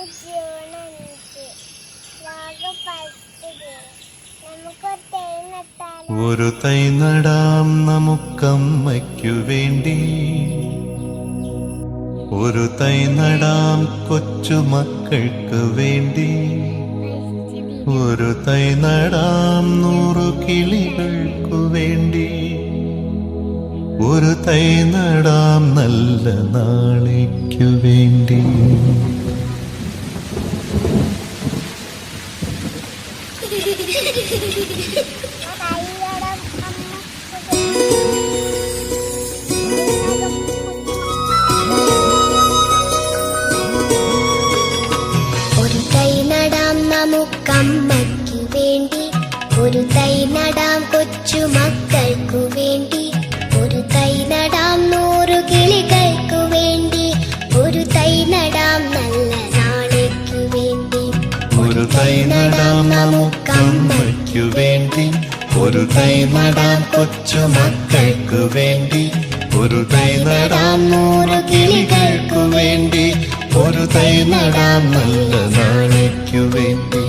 ഇന്ന് ജൂൺ 5 ലോക പരിസ്ഥിതി. നമുക്കൊരു തൈ നട്ടാലോ? ഒരു തൈ നടാം നമുക്കമ്മയ്ക്കു വേണ്ടി, ഒരു തൈ നടാം കൊച്ചുമക്കൾക്ക് വേണ്ടി, ഒരു തൈ നടാം 100 കിളികൾക്കു വേണ്ടി, ഒരു തൈ നടാം നല്ല നാളേക്കു വേണ്ടി. ഒരു തൈ നടാം നമുക്കമ്മയ്ക്കു വേണ്ടി, ഒരു തൈ നടാം കൊച്ചുമക്കൾക്കു വേണ്ടി, ഒരു തൈ നടാം 100 കിളികൾക്കു വേണ്ടി, ഒരു തൈ നടാം നല്ല നാളേക്കു വേണ്ടി. ഒരു തൈ നടാം നമുക്കമ്മയ്ക്കു വേണ്ടി, ഒരു തൈ നടാം കൊച്ചുമക്കൾക്കു വേണ്ടി, ഒരു തൈ നടാം 100 കിളികൾക്കു വേണ്ടി, ഒരു തൈ നടാം നല്ല നാളേക്കു വേണ്ടി.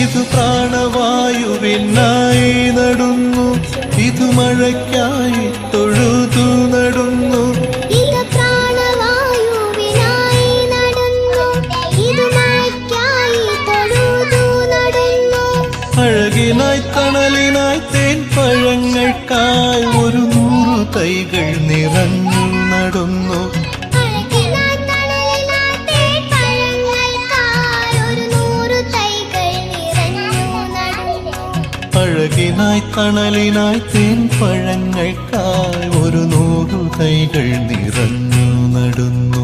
ഇത് പ്രാണവായുവിനായി നടുന്നു, ഇത് മഴയ്ക്കായി തൊഴുതു നടുന്നു, ഇത് പ്രാണവായുവിനായി നടുന്നു, ഇത് മഴയ്ക്കായി തൊഴുതു നടുന്നു. അഴകിനായി തണലിനായി തേൻ പഴങ്ങൾക്കായി 100 തൈകൾ നിറഞ്ഞു നടുന്നു, അഴകിനായി തണലിനായി തേൻ പഴങ്ങൾക്കായി 100 തൈകൾ നിറഞ്ഞു നടുന്നു. അഴകിനായി തണലിനായി തേൻ പഴങ്ങൾക്കായി 100 തൈകൾ നിറഞ്ഞു നടുന്നു.